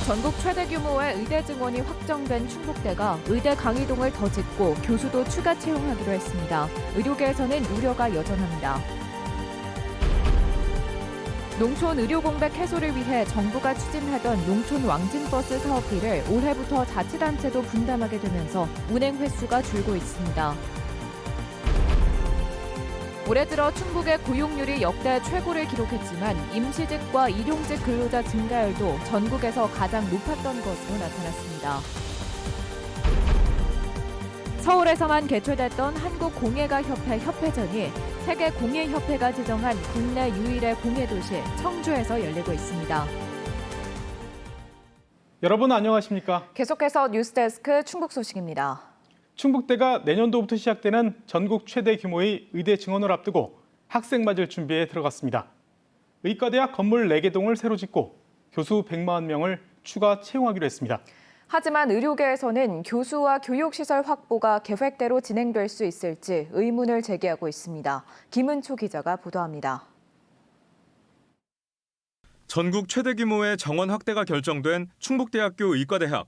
전국 최대 규모의 의대 증원이 확정된 충북대가 의대 강의동을 더 짓고 교수도 추가 채용하기로 했습니다. 의료계에서는 우려가 여전합니다. 농촌 의료 공백 해소를 위해 정부가 추진하던 농촌 왕진버스 사업비를 올해부터 자치단체도 분담하게 되면서 운행 횟수가 줄고 있습니다. 올해 들어 충북의 고용률이 역대 최고를 기록했지만 임시직과 일용직 근로자 증가율도 전국에서 가장 높았던 것으로 나타났습니다. 서울에서만 개최됐던 한국공예가협회 협회전이 세계공예협회가 지정한 국내 유일의 공예도시 청주에서 열리고 있습니다. 여러분 안녕하십니까? 계속해서 뉴스데스크 충북 소식입니다. 충북대가 내년도부터 시작되는 전국 최대 규모의 의대 증원을 앞두고 학생 맞을 준비에 들어갔습니다. 의과대학 건물 4개 동을 새로 짓고 교수 140명을 추가 채용하기로 했습니다. 하지만 의료계에서는 교수와 교육시설 확보가 계획대로 진행될 수 있을지 의문을 제기하고 있습니다. 김은초 기자가 보도합니다. 전국 최대 규모의 정원 확대가 결정된 충북대학교 의과대학.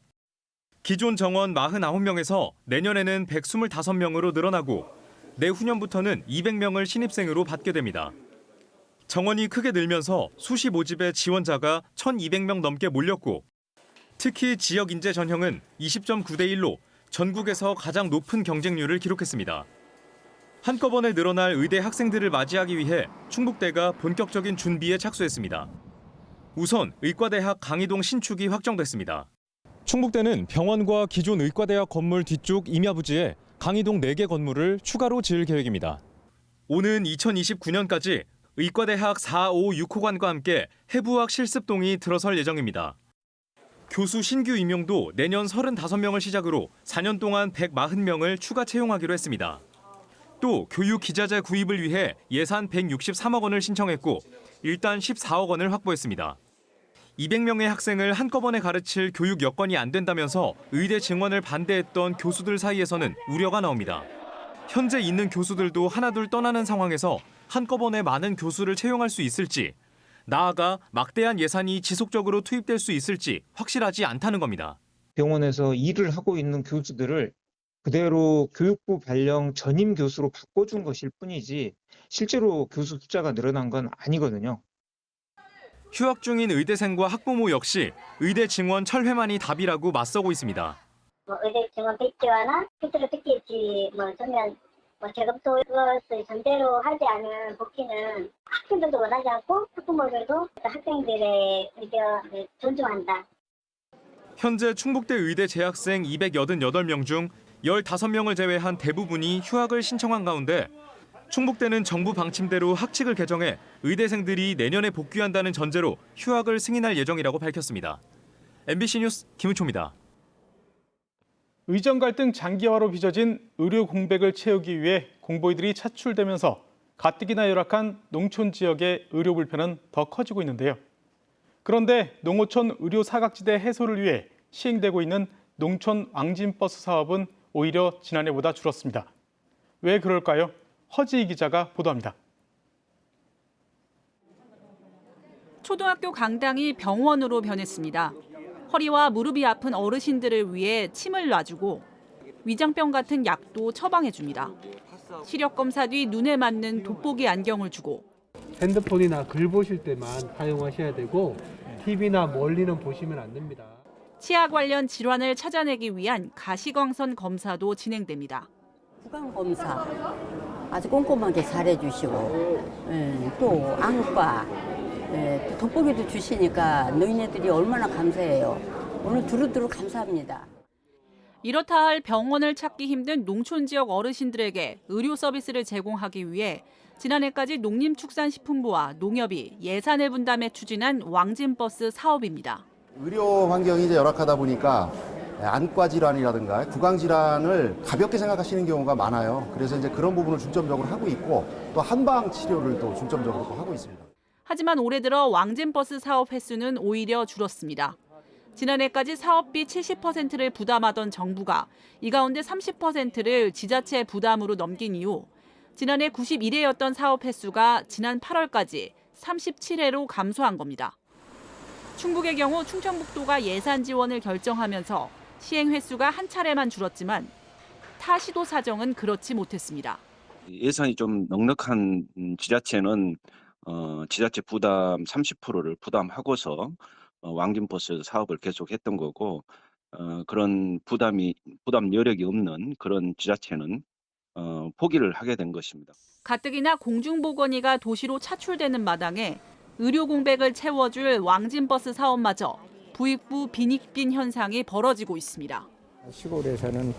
기존 정원 49명에서 내년에는 125명으로 늘어나고 내후년부터는 200명을 신입생으로 받게 됩니다. 정원이 크게 늘면서 수시 모집에 지원자가 1,200명 넘게 몰렸고 특히 지역 인재 전형은 20.9대 1로 전국에서 가장 높은 경쟁률을 기록했습니다. 한꺼번에 늘어날 의대 학생들을 맞이하기 위해 충북대가 본격적인 준비에 착수했습니다. 우선 의과대학 강의동 신축이 확정됐습니다. 충북대는 병원과 기존 의과대학 건물 뒤쪽 임야 부지에 강의동 4개 건물을 추가로 지을 계획입니다. 오는 2029년까지 의과대학 4, 5, 6호관과 함께 해부학 실습동이 들어설 예정입니다. 교수 신규 임용도 내년 35명을 시작으로 4년 동안 140명을 추가 채용하기로 했습니다. 또 교육 기자재 구입을 위해 예산 163억 원을 신청했고 일단 14억 원을 확보했습니다. 200명의 학생을 한꺼번에 가르칠 교육 여건이 안 된다면서 의대 증원을 반대했던 교수들 사이에서는 우려가 나옵니다. 현재 있는 교수들도 하나둘 떠나는 상황에서 한꺼번에 많은 교수를 채용할 수 있을지, 나아가 막대한 예산이 지속적으로 투입될 수 있을지 확실하지 않다는 겁니다. 병원에서 일을 하고 있는 교수들을 그대로 교육부 발령 전임 교수로 바꿔준 것일 뿐이지 실제로 교수 숫자가 늘어난 건 아니거든요. 휴학 중인 의대생과 학부모 역시 의대 증원 철회만이 답이라고 맞서고 있습니다. 의대 증원 백지화나 필터를 듣겠지 전면 재검토 그것을 전제로 하지 않은 복귀는 학생들도 원하지 않고 학부모들도 학생들의 의견을 존중한다. 현재 충북대 의대 재학생 288명 중 15명을 제외한 대부분이 휴학을 신청한 가운데 충북대는 정부 방침대로 학칙을 개정해 의대생들이 내년에 복귀한다는 전제로 휴학을 승인할 예정이라고 밝혔습니다. MBC 뉴스 김은초입니다. 의정 갈등 장기화로 빚어진 의료 공백을 채우기 위해 공보이들이 차출되면서 가뜩이나 열악한 농촌 지역의 의료 불편은 더 커지고 있는데요. 그런데 농어촌 의료 사각지대 해소를 위해 시행되고 있는 농촌 왕진버스 사업은 오히려 지난해보다 줄었습니다. 왜 그럴까요? 허지희 기자가 보도합니다. 초등학교 강당이 병원으로 변했습니다. 허리와 무릎이 아픈 어르신들을 위해 침을 놔주고 위장병 같은 약도 처방해줍니다. 시력 검사 뒤 눈에 맞는 돋보기 안경을 주고 핸드폰이나 글 보실 때만 사용하셔야 되고 TV나 멀리는 보시면 안 됩니다. 치아 관련 질환을 찾아내기 위한 가시광선 검사도 진행됩니다. 구강 검사 아주 꼼꼼하게 잘해주시고 또 안과 또 돋보기도 주시니까 노인네들이 얼마나 감사해요. 오늘 두루두루 감사합니다. 이렇다 할 병원을 찾기 힘든 농촌 지역 어르신들에게 의료 서비스를 제공하기 위해 지난해까지 농림축산식품부와 농협이 예산을 분담해 추진한 왕진버스 사업입니다. 의료 환경이 이제 열악하다 보니까 안과 질환이라든가 구강 질환을 가볍게 생각하시는 경우가 많아요. 그래서 이제 그런 부분을 중점적으로 하고 있고 또 한방 치료를 또 중점적으로 또 하고 있습니다. 하지만 올해 들어 왕진버스 사업 횟수는 오히려 줄었습니다. 지난해까지 사업비 70%를 부담하던 정부가 이 가운데 30%를 지자체 부담으로 넘긴 이후 지난해 91회였던 사업 횟수가 지난 8월까지 37회로 감소한 겁니다. 충북의 경우 충청북도가 예산 지원을 결정하면서 시행 횟수가 한 차례만 줄었지만 타 시도 사정은 그렇지 못했습니다. 예산이 좀 넉넉한 지자체는 지자체 부담 30%를 부담하고서 왕진버스 사업을 계속했던 거고 그런 부담 여력이 없는 그런 지자체는 포기를 하게 된 것입니다. 가뜩이나 공중보건의가 도시로 차출되는 마당에 의료 공백을 채워줄 왕진버스 사업마저 부익부 빈익빈 현상이 벌어지고 있습니다. 시골에서는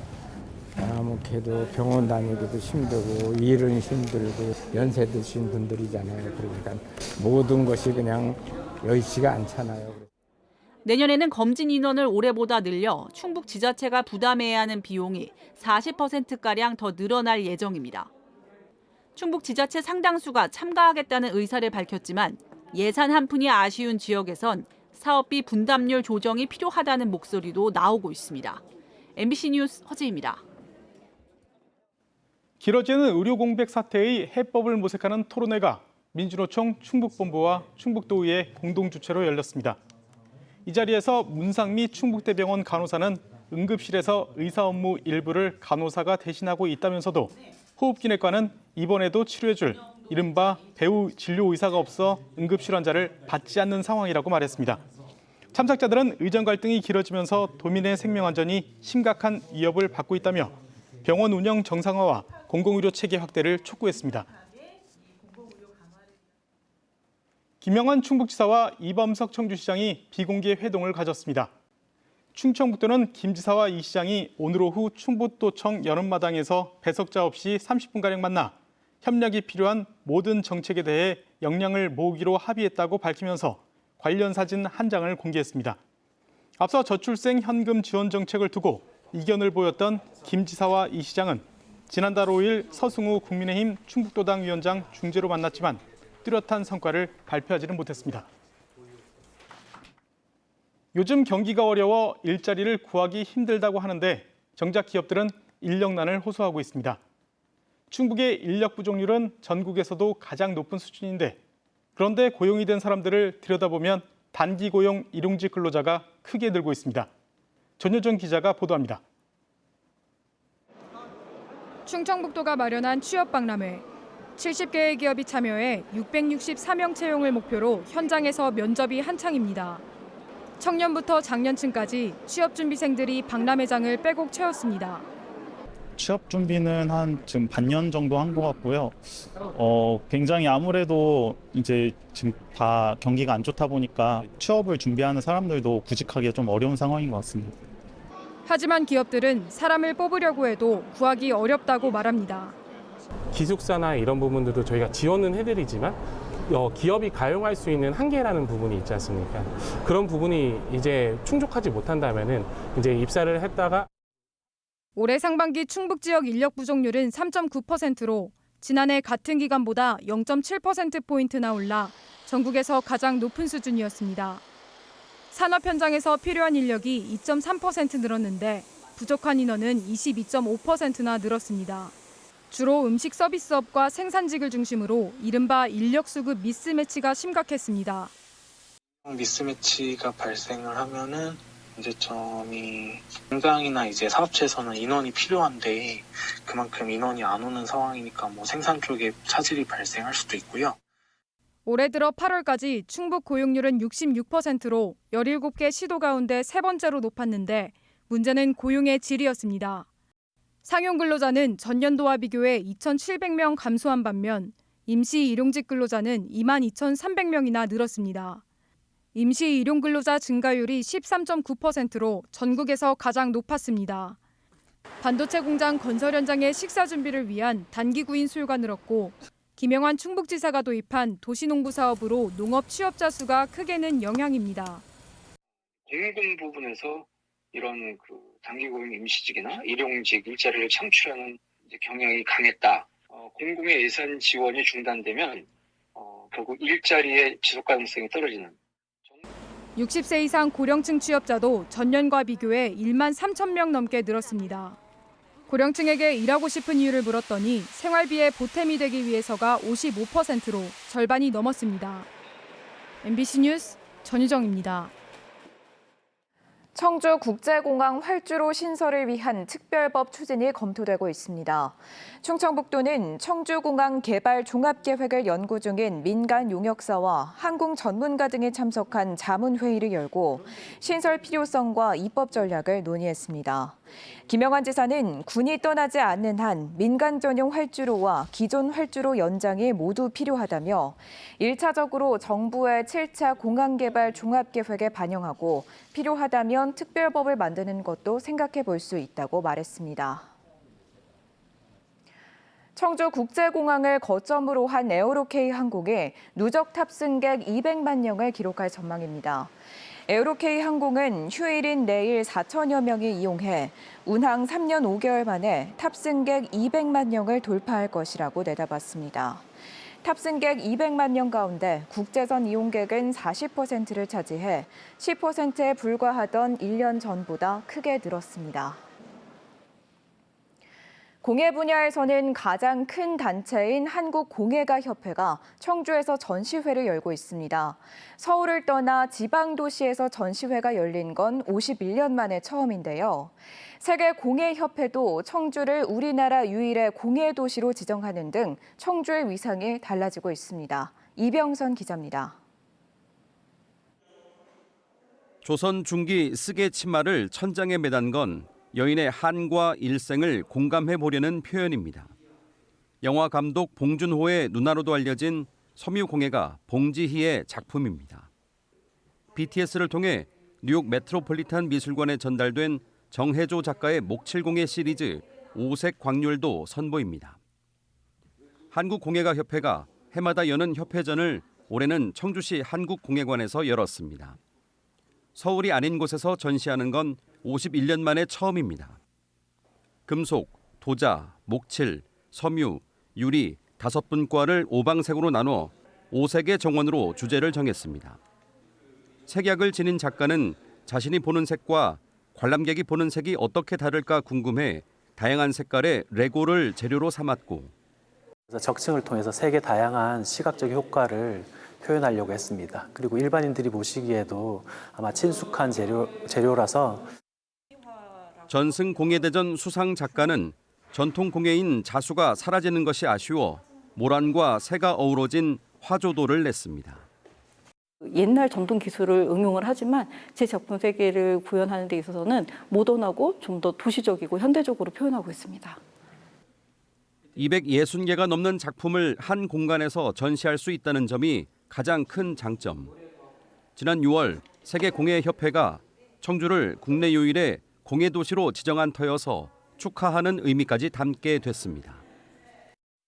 아무래도 병원 다니기도 힘들고 일은 힘들고 연세 드신 분들이잖아요. 그러니까 모든 것이 그냥 여의치가 않잖아요. 내년에는 검진 인원을 올해보다 늘려 충북 지자체가 부담해야 하는 비용이 40%가량 더 늘어날 예정입니다. 충북 지자체 상당수가 참가하겠다는 의사를 밝혔지만 예산 한 푼이 아쉬운 지역에선 사업비 분담률 조정이 필요하다는 목소리도 나오고 있습니다. MBC 뉴스 허지입니다. 길어지는 의료 공백 사태의 해법을 모색하는 토론회가 민주노총 충북본부와 충북도의회 공동 주최로 열렸습니다. 이 자리에서 문상미 충북대병원 간호사는 응급실에서 의사 업무 일부를 간호사가 대신하고 있다면서도 호흡기내과는 입원해도 치료해줄 이른바 배후 진료 의사가 없어 응급실 환자를 받지 않는 상황이라고 말했습니다. 참석자들은 의정 갈등이 길어지면서 도민의 생명 안전이 심각한 위협을 받고 있다며 병원 운영 정상화와 공공의료 체계 확대를 촉구했습니다. 김영환 충북지사와 이범석 청주시장이 비공개 회동을 가졌습니다. 충청북도는 김 지사와 이 시장이 오늘 오후 충북도청 여름마당에서 배석자 없이 30분가량 만나 협력이 필요한 모든 정책에 대해 역량을 모으기로 합의했다고 밝히면서 관련 사진 한 장을 공개했습니다. 앞서 저출생 현금 지원 정책을 두고 이견을 보였던 김 지사와 이 시장은 지난달 5일 서승우 국민의힘 충북도당 위원장 중재로 만났지만 뚜렷한 성과를 발표하지는 못했습니다. 요즘 경기가 어려워 일자리를 구하기 힘들다고 하는데 정작 기업들은 인력난을 호소하고 있습니다. 충북의 인력 부족률은 전국에서도 가장 높은 수준인데 그런데 고용이 된 사람들을 들여다보면 단기 고용 일용직 근로자가 크게 늘고 있습니다. 전효정 기자가 보도합니다. 충청북도가 마련한 취업박람회. 70개의 기업이 참여해 664명 채용을 목표로 현장에서 면접이 한창입니다. 청년부터 장년층까지 취업준비생들이 박람회장을 빼곡 채웠습니다. 취업 준비는 한 지금 반년 정도 한 것 같고요. 굉장히 아무래도 이제 지금 다 경기가 안 좋다 보니까 취업을 준비하는 사람들도 구직하기가 좀 어려운 상황인 것 같습니다. 하지만 기업들은 사람을 뽑으려고 해도 구하기 어렵다고 말합니다. 기숙사나 이런 부분들도 저희가 지원은 해드리지만 기업이 가용할 수 있는 한계라는 부분이 있지 않습니까? 그런 부분이 이제 충족하지 못한다면은 이제 입사를 했다가 올해 상반기 충북 지역 인력 부족률은 3.9%로 지난해 같은 기간보다 0.7%포인트나 올라 전국에서 가장 높은 수준이었습니다. 산업 현장에서 필요한 인력이 2.3% 늘었는데 부족한 인원은 22.5%나 늘었습니다. 주로 음식 서비스업과 생산직을 중심으로 이른바 인력 수급 미스매치가 심각했습니다. 미스매치가 발생을 하면은 문제점이 공장이나 이제 사업체에서는 인원이 필요한데 그만큼 인원이 안 오는 상황이니까 생산 쪽에 차질이 발생할 수도 있고요. 올해 들어 8월까지 충북 고용률은 66%로 17개 시도 가운데 세 번째로 높았는데 문제는 고용의 질이었습니다. 상용 근로자는 전년도와 비교해 2,700명 감소한 반면 임시 일용직 근로자는 22,300명이나 늘었습니다. 임시 일용 근로자 증가율이 13.9%로 전국에서 가장 높았습니다. 반도체 공장 건설 현장의 식사 준비를 위한 단기 구인 수요가 늘었고 김영환 충북지사가 도입한 도시농부 사업으로 농업 취업자 수가 크게 는 영향입니다. 공공 부분에서 이런 단기 고용 임시직이나 일용직 일자리를 창출하는 경향이 강했다. 공공의 예산 지원이 중단되면 결국 일자리의 지속 가능성이 떨어지는. 60세 이상 고령층 취업자도 전년과 비교해 1만 3천 명 넘게 늘었습니다. 고령층에게 일하고 싶은 이유를 물었더니 생활비에 보탬이 되기 위해서가 55%로 절반이 넘었습니다. MBC 뉴스 전유정입니다. 청주국제공항 활주로 신설을 위한 특별법 추진이 검토되고 있습니다. 충청북도는 청주공항 개발 종합계획을 연구 중인 민간 용역사와 항공 전문가 등이 참석한 자문회의를 열고 신설 필요성과 입법 전략을 논의했습니다. 김영환 지사는 군이 떠나지 않는 한 민간 전용 활주로와 기존 활주로 연장이 모두 필요하다며 1차적으로 정부의 7차 공항개발 종합계획에 반영하고 필요하다면 특별법을 만드는 것도 생각해 볼 수 있다고 말했습니다. 청주국제공항을 거점으로 한 에어로케이 항공이 누적 탑승객 200만 명을 기록할 전망입니다. 에어로케이 항공은 휴일인 내일 4천여 명이 이용해 운항 3년 5개월 만에 탑승객 200만 명을 돌파할 것이라고 내다봤습니다. 탑승객 200만 명 가운데 국제선 이용객은 40%를 차지해 10%에 불과하던 1년 전보다 크게 늘었습니다. 공예 분야에서는 가장 큰 단체인 한국공예가협회가 청주에서 전시회를 열고 있습니다. 서울을 떠나 지방도시에서 전시회가 열린 건 51년 만에 처음인데요. 세계공예협회도 청주를 우리나라 유일의 공예도시로 지정하는 등 청주의 위상이 달라지고 있습니다. 이병선 기자입니다. 조선 중기 쓰개 치마를 천장에 매단 건 여인의 한과 일생을 공감해 보려는 표현입니다. 영화 감독 봉준호의 누나로도 알려진 섬유공예가 봉지희의 작품입니다. BTS를 통해 뉴욕 메트로폴리탄 미술관에 전달된 정혜조 작가의 목칠공예 시리즈 오색 광률도 선보입니다. 한국공예가협회가 해마다 여는 협회전을 올해는 청주시 한국공예관에서 열었습니다. 서울이 아닌 곳에서 전시하는 건 51년 만에 처음입니다. 금속, 도자, 목칠, 섬유, 유리 5분과를 5방색으로 나눠 5색의 정원으로 주제를 정했습니다. 색약을 지닌 작가는 자신이 보는 색과 관람객이 보는 색이 어떻게 다를까 궁금해 다양한 색깔의 레고를 재료로 삼았고 적층을 통해서 색의 다양한 시각적 효과를 표현하려고 했습니다. 그리고 일반인들이 보시기에도 아마 친숙한 재료라서 전승 공예대전 수상 작가는 전통 공예인 자수가 사라지는 것이 아쉬워 모란과 새가 어우러진 화조도를 냈습니다. 옛날 전통 기술을 응용을 하지만 제 작품 세계를 구현하는 데 있어서는 모던하고 좀 더 도시적이고 현대적으로 표현하고 있습니다. 260개가 넘는 작품을 한 공간에서 전시할 수 있다는 점이 가장 큰 장점. 지난 6월 세계공예협회가 청주를 국내 유일의 공예도시로 지정한 터여서 축하하는 의미까지 담게 됐습니다.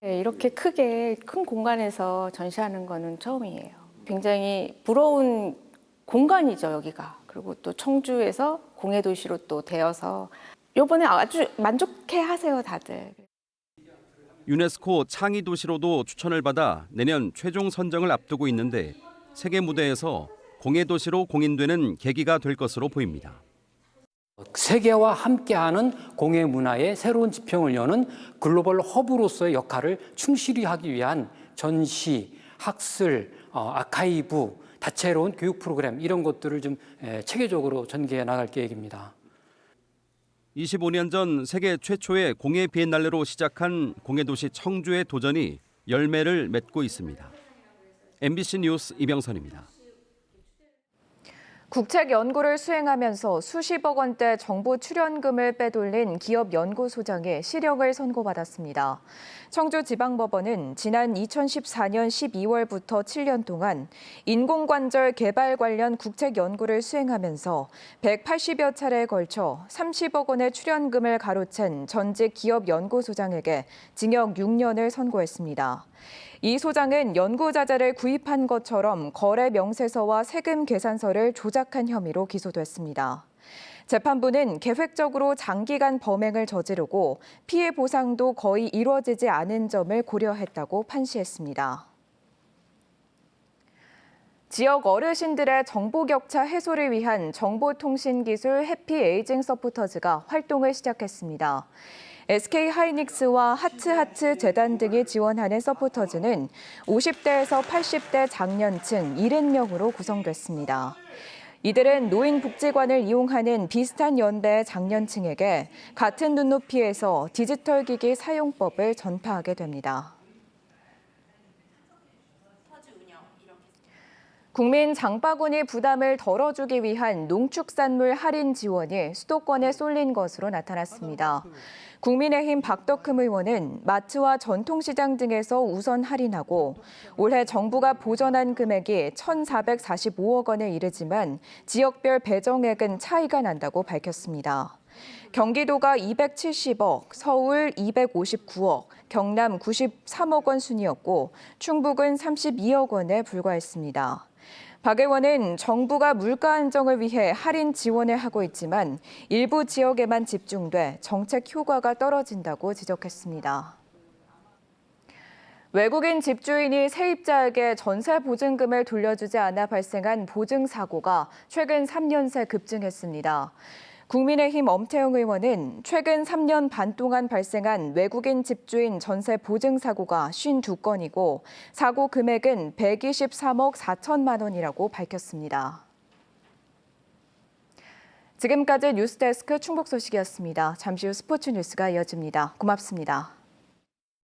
네, 이렇게 크게 큰 공간에서 전시하는 거는 처음이에요. 굉장히 부러운 공간이죠, 여기가. 그리고 또 청주에서 공예도시로 또 되어서 이번에 아주 만족해 하세요, 다들. 유네스코 창의도시로도 추천을 받아 내년 최종 선정을 앞두고 있는데 세계 무대에서 공예도시로 공인되는 계기가 될 것으로 보입니다. 세계와 함께하는 공예 문화의 새로운 지평을 여는 글로벌 허브로서의 역할을 충실히 하기 위한 전시, 학술, 아카이브, 다채로운 교육 프로그램 이런 것들을 좀 체계적으로 전개해 나갈 계획입니다. 25년 전 세계 최초의 공예 비엔날레로 시작한 공예도시 청주의 도전이 열매를 맺고 있습니다. MBC 뉴스 이병선입니다. 국책 연구를 수행하면서 수십억 원대 정부 출연금을 빼돌린 기업 연구소장이 실형을 선고받았습니다. 청주지방법원은 지난 2014년 12월부터 7년 동안 인공관절 개발 관련 국책 연구를 수행하면서 180여 차례에 걸쳐 30억 원의 출연금을 가로챈 전직 기업 연구소장에게 징역 6년을 선고했습니다. 이 소장은 연구자재를 구입한 것처럼 거래 명세서와 세금 계산서를 조작한 혐의로 기소됐습니다. 재판부는 계획적으로 장기간 범행을 저지르고 피해 보상도 거의 이루어지지 않은 점을 고려했다고 판시했습니다. 지역 어르신들의 정보 격차 해소를 위한 정보통신기술 해피에이징 서포터즈가 활동을 시작했습니다. SK하이닉스와 하츠하츠 재단 등이 지원하는 서포터즈는 50대에서 80대 장년층 70명으로 구성됐습니다. 이들은 노인복지관을 이용하는 비슷한 연배의 장년층에게 같은 눈높이에서 디지털 기기 사용법을 전파하게 됩니다. 국민 장바구니 부담을 덜어주기 위한 농축산물 할인 지원이 수도권에 쏠린 것으로 나타났습니다. 국민의힘 박덕흠 의원은 마트와 전통시장 등에서 우선 할인하고 올해 정부가 보전한 금액이 1,445억 원에 이르지만 지역별 배정액은 차이가 난다고 밝혔습니다. 경기도가 270억, 서울 259억, 경남 93억 원 순이었고 충북은 32억 원에 불과했습니다. 박 의원은 정부가 물가 안정을 위해 할인 지원을 하고 있지만 일부 지역에만 집중돼 정책 효과가 떨어진다고 지적했습니다. 외국인 집주인이 세입자에게 전세 보증금을 돌려주지 않아 발생한 보증 사고가 최근 3년 새 급증했습니다. 국민의힘 엄태영 의원은 최근 3년 반 동안 발생한 외국인 집주인 전세 보증 사고가 52건이고 사고 금액은 123억 4천만 원이라고 밝혔습니다. 지금까지 뉴스데스크 충북 소식이었습니다. 잠시 후 스포츠 뉴스가 이어집니다. 고맙습니다.